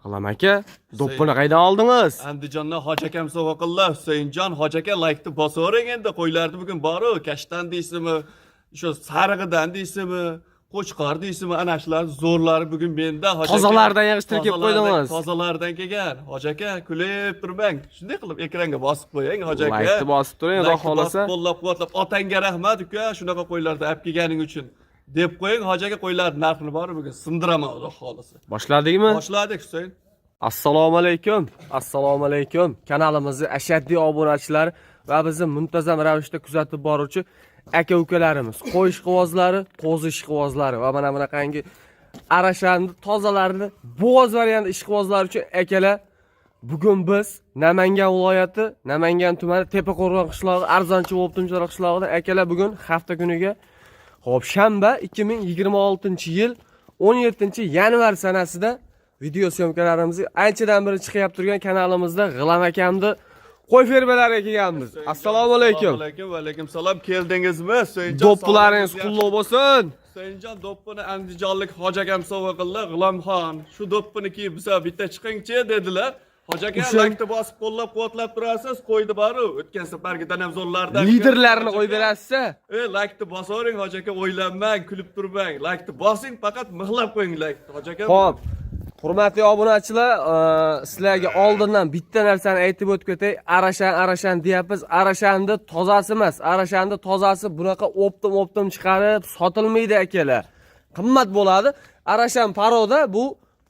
G'ilam aka, do'ppini qaydan oldingiz? Andijondan Hoji akam sovg'a qildilar. Husaynjon Hoji aka laykni bosavering endi. Qo'ylarni bugun boru, kashtan deysizmi, shu sarig'idan deysizmi, qo'chqor deysizmi, ana shular zo'rlari bugun menda Hoji aka. Tozalardan yig'ishtirib kelib qo'ydingiz. Tozalardan kelgan. Hoji aka, kulib turmang. Shunday qilib ekranga bosib qo'ying Hoji aka. Laykni bosib turing, xudo xolasa. Qo'llab-quvvatlab, otangga rahmat uka, shunaqa qo'ylarni olib kelganing uchun. Deb qo'ying Hoji aka, qo'ylar narxini bor bugun sindiraman xudo xolasa. Boshladikmi? Boshladik Husayn. Assalomu alaykum. Assalomu alaykum. Kanalimizning ashaddiy obunachilari va bizni muntazam ravishda kuzatib boruvchi aka-ukalarimiz, qo'y ishqivozlari, qo'zi ishqivozlari va mana bunaqangi arashandi tozalarni bo'g'oz variant ishqivozlari uchun akalar, bugun biz Namangan viloyati, Namangan tumani Tepaqo'rg'on qishlog'i, Arzonchi O'ptimchilar qishlog'idan akalar bugun hafta kuniga shanba 2026-yil 17-yanvar sanasida video syomkalarimizni anchadan beri chiqyapti turgan kanalimizda G'ilam akamni qo'y fermalariga kelganmiz. Assalomu alaykum. Assalomu alaykum va alaykum salom. Keldingizmi? Husaynjon. Do'ppularingiz qutlug' bo'lsin. Husaynjon do'ppini andijonlik Hoji akam sovg'a qildi. G'ilomxon, shu do'ppini kiyib biza bitta chiqingchi dedilar. Hoji aka laykni bosib qo'llab-quvvatlab turasiz, qo'ydi boru. O'tgan safargidan ham zo'rlardan. Liderlarni qo'yib berasiz. Laykni bosavering Hoji aka, o'ylanmang, kulib turmang. Laykni bosing, faqat mixlab qo'ying laykni Hoji aka. Xo'p. Hurmatli obunachilar, sizlarga oldindan bitta narsani aytib o'tib ketay. Arashan deyapmiz. Arashandi tozasi emas. Arashandi tozasi bunaqa optim chiqarib sotilmaydi akalar. Qimmat bo'ladi. Arashan paroda bu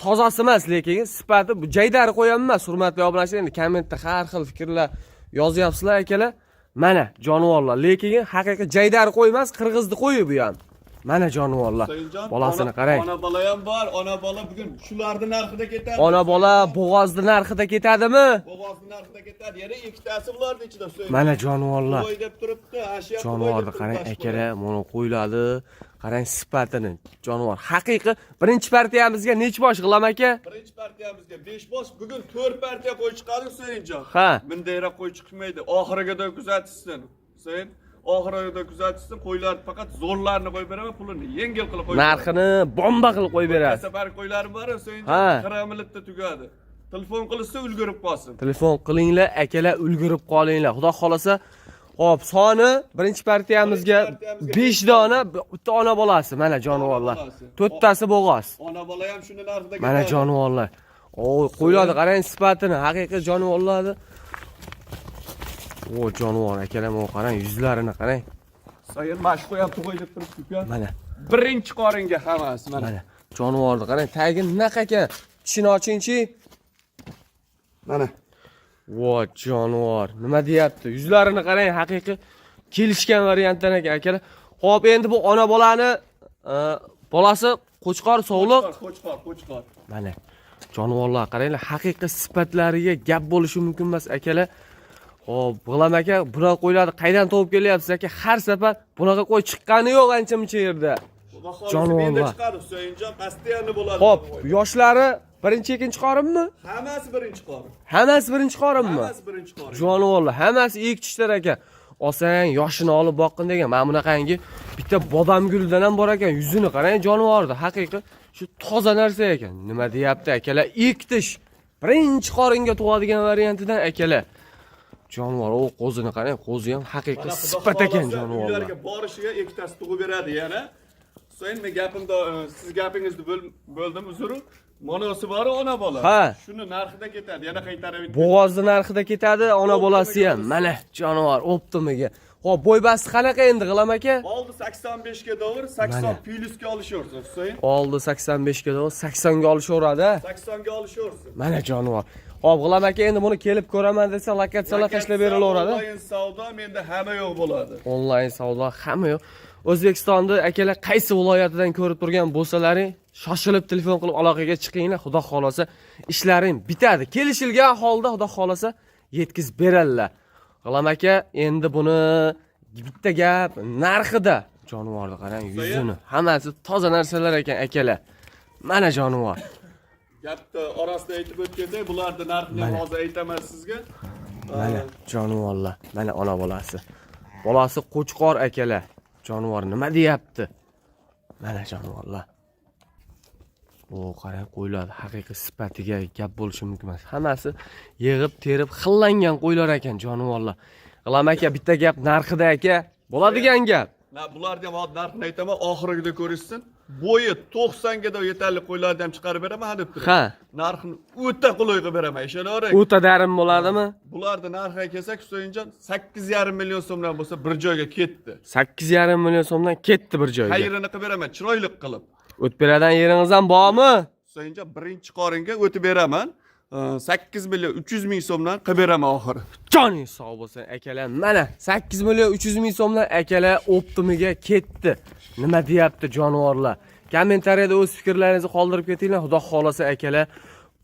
tozasi emas, lekin sifati bu jaydari qo'yam emas. Hurmatli obunachilar, endi kommentda har xil fikrlar yozyapsizlar akalar. Mana jonivorlar, lekin haqiqiy jaydari qo'ymas, qirg'izni qo'yi bu ham. Mana jonivorlar. Bolasini qarang. Ona bola ham bor. Ona bola bugun shularning narxida ketadi. Ona bola bo'g'ozni narxida ketadimi? Bo'g'ozni narxida ketadi. Yana ikkitasi bularning ichida Husayn. Mana jonivorlar. Qo'y deb turibdi. Ashyapti. Jonivorni qarang akalar, mana qo'yladi. Qarang sifatini. Jonivor haqiqiy birinchi partiyamizga nech bosh G'ilam aka? Birinchi partiyamizga 5 bosh, bugun 4 partiya qo'y chiqadi Husaynjon. Ha. Bundayroq qo'y chiqmaydi. Oxirigacha kuzatishsin. Husayn, oxirigacha kuzatishsin. Qo'ylarni faqat zo'rlarni qo'yib beraman, pulini yengil qilib qo'yib. Narxini bomba qilib qo'yib berasiz. Safar qo'ylarim bor Husaynjon. Ha. 40 minutda tugadi. Telefon qilsa ulgurib qolsin. Telefon qilinglar, akalar ulgurib qolinglar. Xudo xolasa. Hop, soni birinchi partiyamizga 5 dona, bitta ona bolasi. Mana jonivorlar. 4tasi bo'g'oz. Ona bola ham shuni narxida ketadi. Mana jonivorlar. Qo'yladi, qarang sifatini, haqiqiy jonivorlarni. Jonivor akalar, mana qarang, yuzlarini qarang. Sayr mashq qo'yib tug'ay deb turibdi-ku. Mana. Birinchi qoringa hammasi mana. Mana jonivorni qarang, tagi naq ekan. Tishini ochingchi. Mana. Jonivor. Nima deyapti? Yuzlarini qarang, haqiqiy kelishgan variantdan ekan akalar. Xo'p, endi bu ona bolani bolasi qo'chqor sovliq. Qo'chqor. Mana jonivorlar qaranglar, haqiqiy sifatlariga gap bo'lishi mumkin emas akalar. Xo'p, G'ilam aka, bunaqa qo'ylarni qaydan topib kelyapsiz aka? Har safar bunaqa qo'y chiqqani yo'q ancha-muncha yerda. Jonivorlar. Chiqadi Husaynjon, pastiyani bo'ladi. Xo'p, yoshlari birinchi, ikkinchi qorinmi? Hammasi birinchi qorin. Hammasi birinchi qorinmi? Hammasi birinchi qorin. Jonivorlar, hammasi ikkitishlar ekan. Olsang, yoshini olib boqqin degan. Mana bunaqangi bitta bodam gulidan ham bor ekan. Yuzini qarang, jonivorda haqiqiy shu toza narsa ekan. Nima deyapti akalar? Ikkitish. Birinchi qoringa tug'adigan variantidan akalar. Jonivor, qo'zini qarang, qo'zi ham haqiqiy sifat ekan jonivorlar. Ularga borishiga ikkitasi tug'ib beradi yana. Husayn, men gapimda siz gapingizni bo'ldim, uzr. Monosi bor ona bola. Ha. Shuni narxida ketadi, yana qaytarib aytdim. Bo'g'ozni narxida ketadi, ona bolasi ham. Mana jonivor optimiga. Xo'p, bo'ybasti qanaqa endi G'ilam aka? Oldi 85 ga davr, 80 plyusga olishaversin Husayn. Oldi 85 ga davr, 80 ga olishaveradi. 80 ga olishaversin. Mana jonivor. Xo'p, G'ilam aka, endi buni kelib ko'raman desa, lokatsiyalar tashlab berilaveradi. Onlayn savdo menda hamma yo'q bo'ladi. Onlayn savdo hamma yo'q. O'zbekistonda akalar qaysi viloyatidan ko'rib turgan bo'lsalaring, shoshilib telefon qilib aloqaga chiqinglar. Xudo xolasa ishlaring bitadi. Kelishilgan holda xudo xolasa yetkazib beradilar. G'ilam aka, endi buni bitta gap narxida. Jonivorni qarang, yuzini. Hammasi toza narsalar ekan akalar. Mana jonivor. Gapni orasida aytib o'tganday, bularning narxini hozir aytaman sizga. Mana jonivorlar. Mana ona bolasi. Bolasi qo'chqor akalar. Jonivor nima deyapti? Mana jonivorlar. O qarang qo'ylar haqiqiy sifatiga gap bo'lishi mumkin emas. Hammasi yig'ib, terib, xillangan qo'ylar ekan, jonivorlar. G'ilam aka bitta gap narxida aka, bo'ladigan gap. Bularni ham narxini aytaman, oxirida ko'rishsin. Bo'yi 90 ga yetarli qo'ylarni ham chiqarib beraman, deb turibdi. Ha. Narxini o'ta qulay qilib beraman, ishonavering. O'ta darim bo'ladimi? Bularni narxiga kelsak, Husaynjon 8,5 million so'mdan bo'lsa bir joyga ketdi. 8,5 million so'mdan ketdi bir joyga. Xayrini qilib beraman, chiroyli qilib. O'tib beradigan yeringiz ham bormi? Husaynjon birinchi qoringa o'tib beraman. 8 million 300 ming so'mdan qilib beraman oxiri. Joningiz sog' bo'lsin akalar. Mana 8 million 300 ming so'mdan akalar optimiga ketdi. Nima deyapti jonivorlar? Kommentariyada o'z fikrlaringizni qoldirib ketinglar. Xudo xolasa akalar,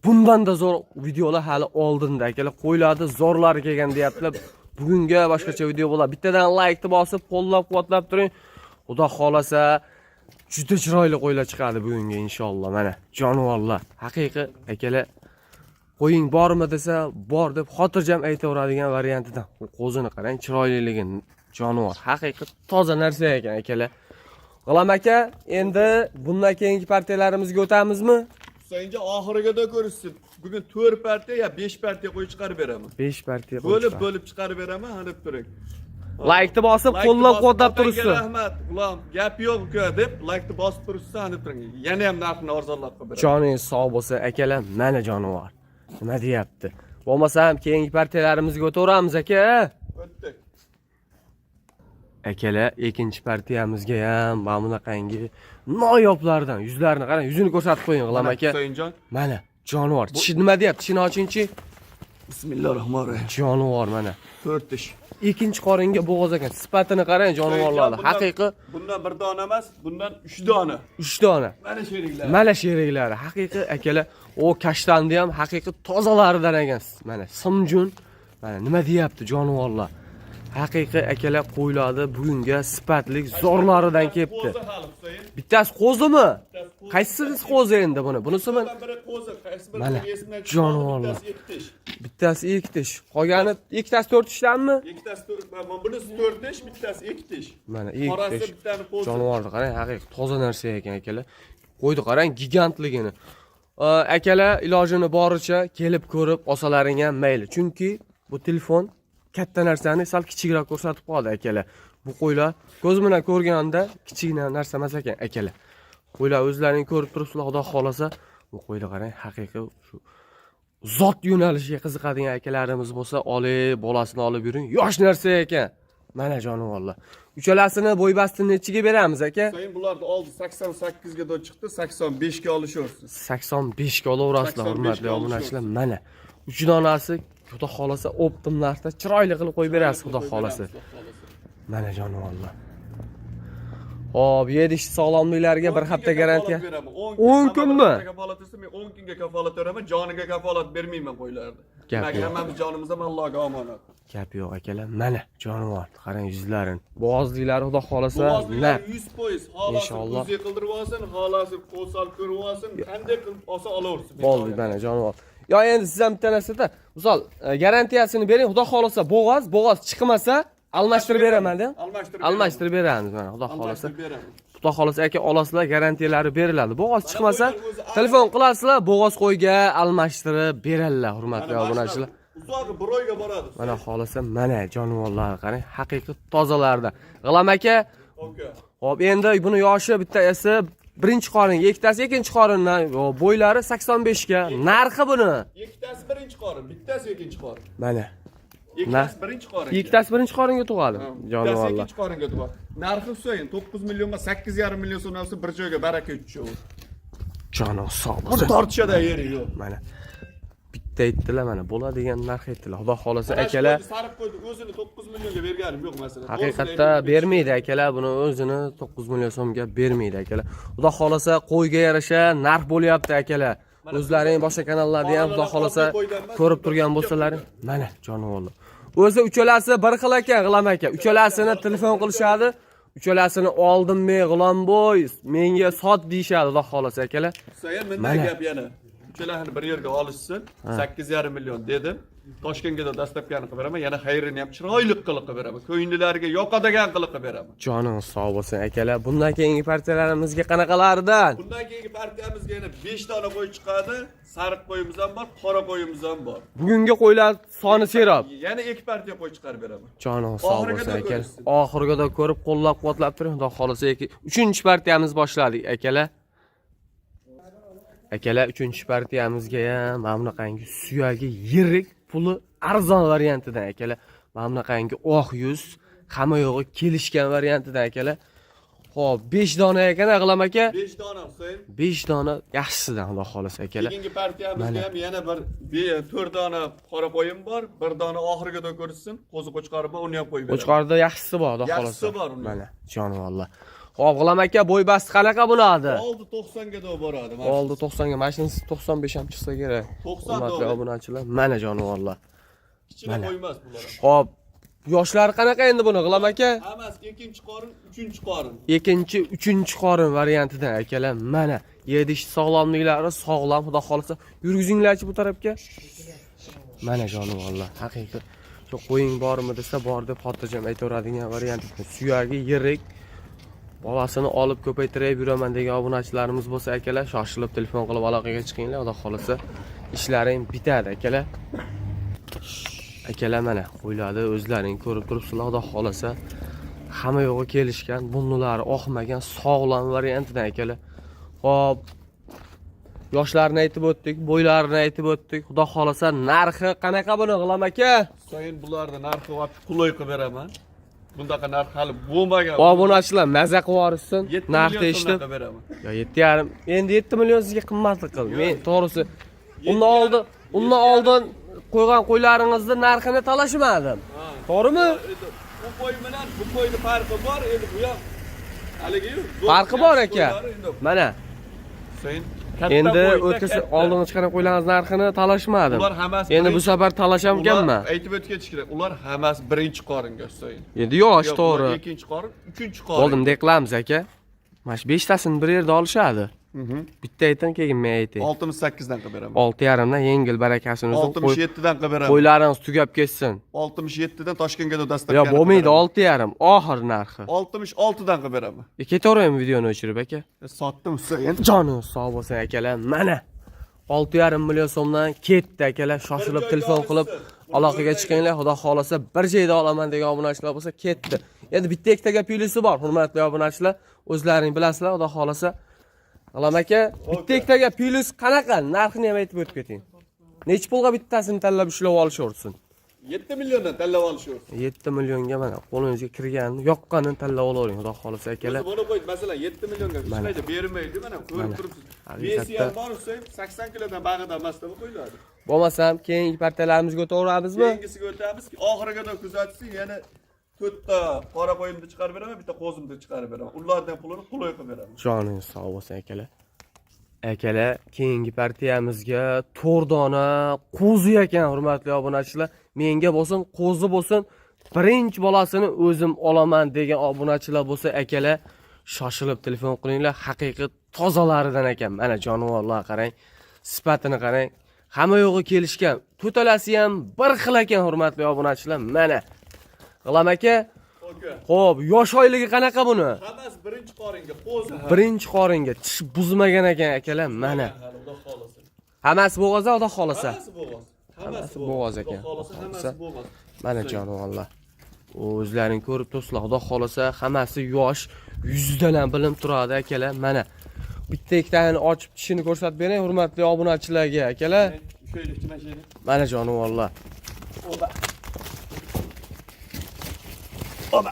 bundan-da zo'r videolar hali oldinda akalar. Qo'ylarda zo'rlari kelgan deyaptilar. Bugunga boshqacha video bo'ladi. Bittadan like bosib, qo'llab-quvvatlab turing. Xudo xolasa juda chiroyli qo'ylar chiqadi bugunga inshaalloh. Mana jonivorlar. Haqiqiy akalar, qo'ying bormi desa, bor deb xotirjam aytaveradigan variantidan. Qo'zini qarang, chiroyliligini, jonivor. Haqiqiy toza narsa ekan akalar. G'ilam aka, endi bundan keyingi partiyalarimizga o'tamizmi? Husaynjon oxiriga ko'rishsin. Bugun 4 partiya ya 5 partiya qo'y chiqarib beraman. 5 partiya Bo'lib chiqarib beraman, deb turing. Like ni bosib, qo'llab-quvvatlab turibsiz. Rahmat, ulam, gap yo'q uka deb like ni bosib turibsiz, deb turing. Yana ham narxini arzonlab qilib beraman. Joningiz sog' bo'lsa akalar, mana jonivor. Nima deyapti? Bo'lmasam keyingi partiyalarimizga o'taveramiz aka. O'tdik. Akalar, ikkinchi partiyamizga ham mana bunaqangi noyoblardan yuzlarini qarang, yuzini ko'rsatib qo'ying G'ilam aka. Husaynjon. Mana jonivor. Tishi nima deyapti? Tishini ochingchi. Bismillahirrohmanirrohim. Jonivor mana. 4 tish. Ikkinchi qoringa bo'g'oz ekan. Sifatini qarang jonivorlarni. Haqiqiy bundan bir dona emas, bundan 3 dona. 3 dona. Mana sheriklar. Mana sheriklari. Haqiqiy akalar, o kashtanni ham haqiqiy tozalaridan ekan. Mana simjun. Mana nima deyapti jonivorlar. Haqiqiy akalar qo'ylarni bugunga sifatlik zo'rlaridan kelibdi. Bittasi qo'zimi? Qaysisi qo'zi endi buni? Bunisimi? Biri qo'zi, qaysi biri Mana esimdan jonivorlar. Bittasi 2 tish. Bittasi 2 tish. Qolgani ikkitasi 4 tishdanmi? Ikkitasi 4, mana bunisi 4 tish, bittasi 2 tish. Mana 2 Qorasi tish. bittani qo'zi. Jonivorni qarang, haqiqiy toza narsa ekan akalar. Qo'ydi qarang, gigantligini. Akalar, ilojini boricha kelib ko'rib olsalaring ham mayli. Chunki bu telefon katta narsani sal kichikroq ko'rsatib qoldi akalar. Bu qo'ylar ko'z bilan ko'rganda kichkina narsa emas ekan akalar. Qo'ylar o'zlaring ko'rib turibsizlar, xudo xolasa. Bu qo'ylar qarang, haqiqiy shu zot yo'nalishiga qiziqadigan akalarimiz bo'lsa, olib, bolasini olib yuring. Yosh narsa ekan. Mana jonivorlar. Uchalasini bo'ybastini nechiga beramiz aka? So'ng bularni oldi 88 ga chiqdi, 85 ga olishaversin. 85 ga olaverasizlar, hurmatli obunachilar. Mana 3 donasi xudo xolasa optim narxda chiroyli qilib qo'yib berasiz, xudo xolasa. Mana jonivorlar. Hop, yedish sog'lomliklariga bir hafta garantiya. 10 kunmi? Kafolat esa men 10 kunga kafolat beraman, joniga kafolat bermayman qo'ylarni. Demak, hammamiz jonimizdan Allohga omonat. Gap yo'q akalar. Mana jonivor, qarang yuzlarini. Bo'g'ozliklari xudo xolasa, na 100%, holasi inshaalloh. ko'z qildirib olsin, holasi qo'sal ko'rib olsin, qanday qilib olsa olaversin. Bo'ldi mana jonivor. Yo endi siz ham bitta narsada, misol garantiyasini bering, xudo xolasa bo'g'oz chiqmasa almashtirib beraman-da. Almashtirib beramiz mana, xudo xolasa. Xudo xolasa aka olasizlar, garantiyalari beriladi. Bo'g'oz chiqmasa, telefon qilasizlar, bo'g'oz qo'yga almashtirib beradilar, hurmatli obunachilar. Uzog'i 1 oyga boradi. Mana xolasa, mana jonivorlar qarang, haqiqiy tozalarda. G'ilam aka. Hop, endi buni yoshi bittasi birinchi qoringa, ikkitasi ikkinchi qorindan, bo'ylari 85 ga. Narxi buni? Ikkitasi birinchi qorin, bittasi ikkinchi qorin. Mana. Ikkitasi birinchi qorin. Ikkitasi birinchi qoringa tug'adi. Jonivorlar. Ikkinchi qoringa tug'adi. Narxi Husayn 9 millionga 8,5 million so'mdan bir joyga baraka tushadi. Jonim sog' Bir bo'lsin. tortishada yeri yo'q. Mana bitta aytdilar, mana bo'ladigan narx aytdilar. Xudo xolasa akalar. Sarf qo'ydi, o'zini 9 millionga berganim yo'q masalan. Haqiqatda bermaydi akalar, buni o'zini 9 million so'mga bermaydi akalar. Xudo xolasa qo'yga yarasha narx bo'lyapti akalar. O'zlaring boshqa kanallarda ham xudo xolasa ko'rib turgan bo'lsalaring, mana jonivorlar. O'zi uchalasi bir xil ekan, G'ilam aka. Uchalasini telefon qilishadi. Uchalasini oldim men G'ilomboy, menga sot deyshadi, xudo xolasa akalar. Husayn, mendan gap yana. Uchalarni bir yerga olishsin, 8,5 million dedim. Toshkentga da dastlabkini qilib beraman, yana xayrini ham chiroyli qilib beraman. Ko'ngillarga yoqadigan qilib beraman. Joning sog' bo'lsin akalar. Bundan keyingi partiyalarimizga qanaqalardan? Bundan keyingi partiyamizga yana 5 dona qo'y chiqadi. Sariq qo'yimiz ham bor, qora qo'yimiz ham bor. Bugungi qo'ylar soni serob. Yana 2 partiya qo'y chiqarib beraman. Joning sog' bo'lsin akalar. Oxiriga ko'rib qo'llab-quvvatlab turing. Xudo xolasa 3-chi partiyamiz boshladik akalar. Akalar 3-chi partiyamizga ham mana bunaqangi suyagi yirik, puli arzon variantidan akalar. Mana bunaqangi oq yuz, hamma yo'g'i kelishgan variantidan akalar. Xo'p, 5 dona ekan Ag'lam aka. 5 dona Husayn. 5 dona yaxshisidan Xudo xolasa akalar. Keyingi partiyamizga ham yana bir 4 dona qora qo'yim bor, 1 dona oxiriga ko'rsin. Qo'zi qo'chqari bor, uni ham qo'yib beraman. Qo'chqorda yaxshisi bor, Xudo xolasa. Yaxshisi bor uni. Mana, jonivorlar. Xo'p, Ag'lam aka bo'y basti qanaqa bo'ladi? Oldi 90 ga do boradi. Oldi 90 ga, mashinasi 95 ham chiqsa kerak. 90 Hurmatli obunachilar, mana jonivorlar. Kichkina qo'ymas bular. Xo'p, yoshlari qanaqa endi buni Ag'lam aka? Hammasi 2-chi qorin, 3-chi qorin. Ikkinchi, 3-chi qorin variantidan akalar. Mana, yedish sog'lomliklari sog'lom, Xudo xolasa. Yurgizinglarchi bu tarafga. Mana jonivorlar, haqiqiy. Shu qo'ying bormi desa, bor deb xotirjam aytaveradigan variant. Suyagi yirik. Bolasini olib ko'paytirib yuraman degan obunachilarimiz bo'lsa akalar, shoshilib telefon qilib aloqaga chiqinglar, Xudo xolasa. Ishlaring bitadi akalar. Akalar mana qo'ylarni o'zlaring ko'rib turibsizlar, Xudo xolasa. Hamma yo'g'i kelishgan, bunnulari oqmagan, sog'lom variantidan akalar. Xo'p, yoshlarini aytib o'tdik, bo'ylarini aytib o'tdik. Xudo xolasa, narxi qanaqa buni Ag'lam aka? So'yin bularni narxi va qulay qilib beraman. Bundaqa narx hali bo'lmagan. Obunachilar maza qilib yuborsin, narxni eshitib. beraman. Yo 7,5. Endi 7 million sizga qimmatli qildi. Men to'g'risi undan oldin qo'ygan qo'ylaringizni narxini talashmadim. To'g'rimi? Bu qo'y bilan bu qo'yning farqi bor, endi bu ham haligi Farqi bor aka. Mana. So'yin Endi o'tkasi oldingi chiqqan qo'ylarning narxini talashmadim. Ular hammasi Endi bu safar talashamganman. Aytib o'tib ketish kerak. Ular hammasi birinchi qoringa So'yin. Endi yosh to'g'ri. Ikkinchi qorin, uchinchi qorin. Bo'ldim deb qilamiz aka. Mana shu 5 tasini bir yerda olishadi. Bitta ayting, keyin men aytay. 68 dan qilib beraman. 6,5 dan yengil barakasini 67 dan qilib beraman. qo'ylaringiz tugab ketsin. 67 dan Toshkentga dastlab. Yo, bo'lmaydi, 6,5 oxir narxi. 66 dan qilib beraman. Ketaveraymi videoni o'chirib aka? Sotdim Husayn. Joningiz sog' bo'lsin akalar. Mana 6,5 million so'mdan ketdi akalar. Shoshilib telefon qilib aloqaga chiqinglar. Xudo xolasa bir joyda olaman degan obunachilar bo'lsa ketdi. Endi bitta ikkitaga pulisi bor, hurmatli obunachilar. O'zlaring bilasizlar, Xudo xolasa. Ag'lam aka, bitta ikkitaga pulus qanaqa? Narxini ham aytib o'tib keting. Nech pulga bittasini tanlab ushlab olishaversin? 7 milliondan tanlab olishaversin. 7 millionga mana qo'lingizga kirganini, yoqqanini tanlab olavering, Xudo xolasa akalar. Buni qo'yib, masalan 7 millionga ishlaydi, bermaydi, mana ko'rib turibsiz. Besi ham bor Husayn, 80 kilodan bag'ida emasda bu qo'yiladi. Bo'lmasam, keyingi partiyalarimizga o'taveramizmi? Keyingisiga o'tamiz. Oxiriga da kuzatsin, yana 4 ta qora qo'yimni chiqarib beraman, bitta qo'zimni chiqarib beraman. Ulardan pulini qulay qilib beraman. Joningiz sog' bo'lsin akalar. Akalar, keyingi partiyamizga 4 dona qo'zi ekan, hurmatli obunachilar. Menga bo'lsin, qo'zi bo'lsin, birinchi bolasini o'zim olaman degan obunachilar bo'lsa akalar, shoshilib telefon qilinglar. Haqiqiy tozalaridan ekan. Mana jonivorlar qarang, sifatini qarang. Hamma yo'g'i kelishgan. To'talasi ham bir xil ekan, hurmatli obunachilar. Mana Ag'lam aka. Xo'p, yosh oyligi qanaqa buni? Hammasi birinchi qoringa, qo'zi. Birinchi qoringa tish buzmagan ekan akalar. Mana. Hammasi bo'g'oz, Xudo xolasa. Hammasi bo'g'oz ekan. Hammasi bo'g'oz. Mana jonivorlar. O'zlaring ko'rib turibsizlar, Xudo xolasa, hammasi yosh, yuzidan ham bilinib turadi akalar. Mana bitta ikkitani ochib tishini ko'rsatib bering, hurmatli obunachilarga akalar. Mana jonivorlar. Oba.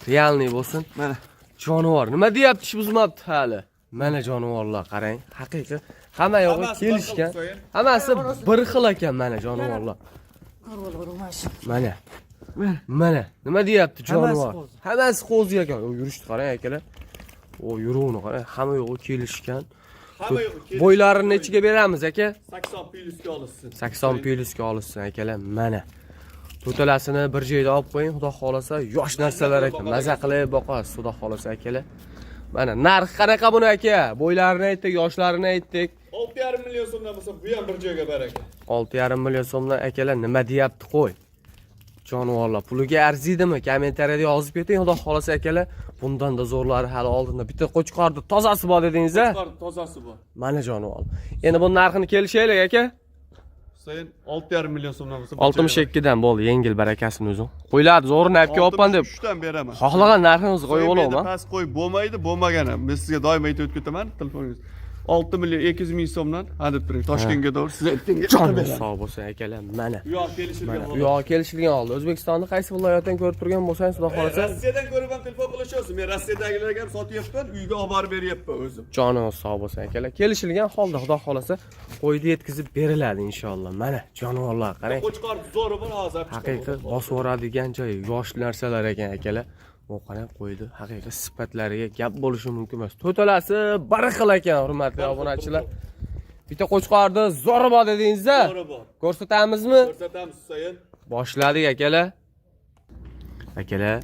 Realniy bo'lsin. Mana jonivor. Nima deyapti, tish buzmabdi hali. Mana jonivorlar qarang, haqiqiy hamma yo'g'i kelishgan. Hammasi bir xil ekan mana jonivorlar. Mana. Mana. Nima deyapti jonivor? Hammasi qo'zi ekan. Yurishni qarang akalar. O yuruvni qarang, hamma yo'g'i kelishgan. Hamma yo'g'i. Bo'ylarini nechiga beramiz aka? 80 plyusga olishsin. 80 plyusga olishsin akalar. Mana. To'talasini bir joyda olib qo'ying, Xudo xolasa, yosh narsalar ekan. Maza qilib boqasiz, Xudo xolasa akalar. Mana narx qanaqa buni aka? Bo'ylarini aytdik, yoshlarini aytdik. 6,5 million so'mdan bo'lsa, bu ham bir joyga baraka. 6,5 million so'mdan akalar nima deyapti qo'y. Jonivorlar puliga arziydimi? Kommentariyada yozib keting, xudo xolasa akalar. Bundan da zo'rlari hali oldinda. Bitta qo'chqorni tozasi bor dedingiz-a? Qo'chqor tozasi bor. Mana jonivorlar. Endi bu narxini kelishaylik aka. Sayın 6,5 million so'mdan bo'lsa. 62 dan bo'ldi, yengil barakasini o'zing. Qo'ylarni zo'rini olib kelibman deb. 63 dan beraman. Xohlagan narxingizni qo'yib olaman. Past qo'yib bo'lmaydi, bo'lmagan ham. Men sizga doim aytib o'tib 6 million 200 ming so'mdan hadeb turing. Toshkentga doğru siz aytdingiz. Jonim sog' bo'lsin akalar. Mana. Bu yoq kelishilgan. Bu yoq kelishilgan holda. O'zbekistonning qaysi viloyatdan ko'rib turgan bo'lsangiz, xudo xolasa. Rossiyadan ko'rib ham telefon qilishyapsiz. Men Rossiyadagilarga ham sotyapman, uyga olib borib beryapman o'zim. Jonimiz sog' bo'lsin akalar. Kelishilgan holda xudo xolasa qo'yni yetkazib beriladi inshaalloh. Mana jonivorlar qarang. Qo'chqor zo'ri bor hozir. Haqiqiy bosib yuboradigan joyi yosh narsalar ekan akalar. Bu qarang qo'ydi. Haqiqiy sifatlariga gap bo'lishi mumkin emas. To'talasi bir xil ekan, hurmatli obunachilar. Bitta qo'chqorni zo'ri bor dedingiz-a? Zo'ri bor. Ko'rsatamizmi? Ko'rsatamiz Sayın. Boshladik akalar. Akalar,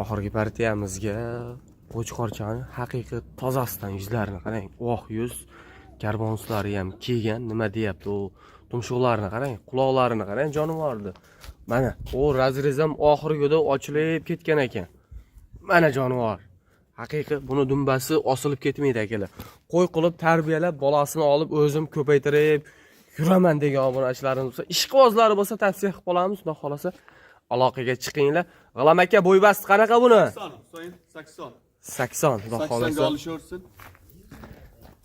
oxirgi partiyamizga qo'chqorchani haqiqiy tozasidan yuzlarini qarang. Oq yuz, karbonslari ham kelgan. Nima deyapti u? Tumshuqlarini qarang, quloqlarini qarang, jonivordi. Mana, u razrez ham oxirgida ochilib ketgan ekan. Mana jonivor. Haqiqiy buni dumbasi osilib ketmaydi akalar. Qo'y qilib tarbiyalab, bolasini olib o'zim ko'paytirib yuraman degan obunachilarimiz bo'lsa, ishqibozlari bo'lsa tavsiya qilib qolamiz. Xudo xolasa aloqaga chiqinglar. G'alam aka bo'ybasti qanaqa buni? 80, Sayın 80. 80, xudo 80 ga xolasa. olishaversin.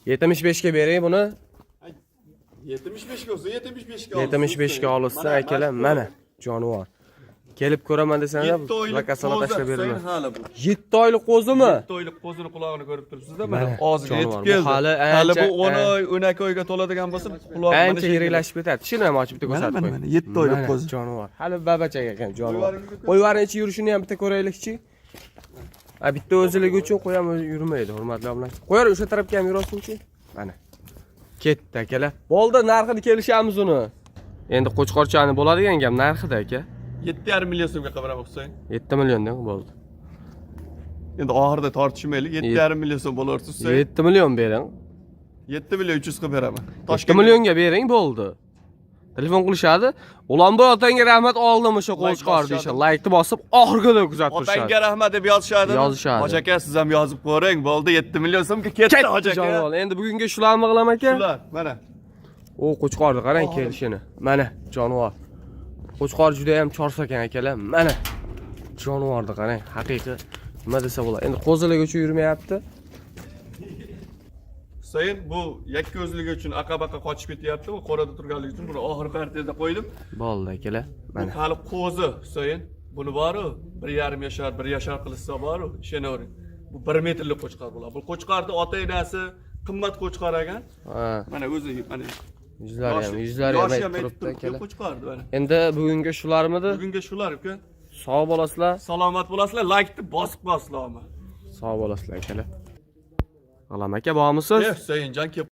75 ga bering buni. 75 ga olsa 75 ga olsin. 75 ga olsa akalar, mana jonivor. Kelib ko'raman desanglar, lakasini tashlab beraman. Hali bu. 7 oylik qo'zimi? 7 oylik qo'zini qulog'ini ko'rib turibsiz-da, Mana, mana og'ziga jonivor. yetib keldi. Bu Hali bu ancha- 10 oy, 12 oyga to'ladigan bo'lsa, quloq Ancha yiriklashib ketadi. Tishini ham ochib bitta ko'rsatib qo'ying. mana 7 oylik Mana, qo'zi. Jonivor. Hali babachak ekan jonivor. Qo'yvarning ichi yurishini ham bitta ko'raylikchi. A bitta o'ziligi uchun qo'y ham o'zi yurmaydi, hurmatli obunachilar. Qo'yar o'sha tarafga ham yurasinchi. Mana. Ketdi akalar. Bo'ldi, narxini kelishamiz uni. Endi qo'chqorchani bo'ladigan gap narxida aka. 7,5 million so'mga qilib Husayn. 7 milliondan bo'ldi. Endi oxirida tortishmaylik. 7,5 million so'm bo'larsiz Husayn. 7 million bering. 7 million 300 qilib beraman. 7 millionga bering bo'ldi. Telefon qilishadi. Ulanboy otangga rahmat oldim o'sha qo'chqor deyishadi. Like-ni bosib oxirgida kuzatib turishadi. Otangga rahmat deb yozishadi. Yozishadi. Hoji aka siz ham yozib ko'ring. Bo'ldi 7 million so'mga ketdi Hoji aka. Jonivor. Endi bugungi shularni qilaman aka. Shular, mana. O qo'chqorni qarang kelishini. Mana jonivor. Qo'chqor juda ham chorsakan akalar. Mana jonivorni qarang. Haqiqiy nima desa bo'ladi. Endi qo'zilik uchun yurmayapti. Sayın bu yakka o'zligi uchun aqabaqa qochib ketyapti. Bu qorada turganligi uchun buni oxir partiyada qo'ydim. Bo'ldi akalar. Bu Mana. hali qo'zi Sayın. Buni bor-u, 1,5 yashar, 1 yashar qilsa bor-u, ishonavering. Bu 1 metrlik qo'chqor bo'ladi. Bu qo'chqorni ota-onasi qimmat qo'chqor ekan. Ha, Mana o'zi, mana yuzlari ham aytib turibdi akalar. qo'chqordi mana. Endi bugungi shularmidi? Bugunga shular uka. Sog' bo'lasizlar. Salomat bo'lasizlar, like-ni bosib qo'yasizlarmi? Sog' bo'lasizlar akalar. G'alam aka bormisiz? Husayinjon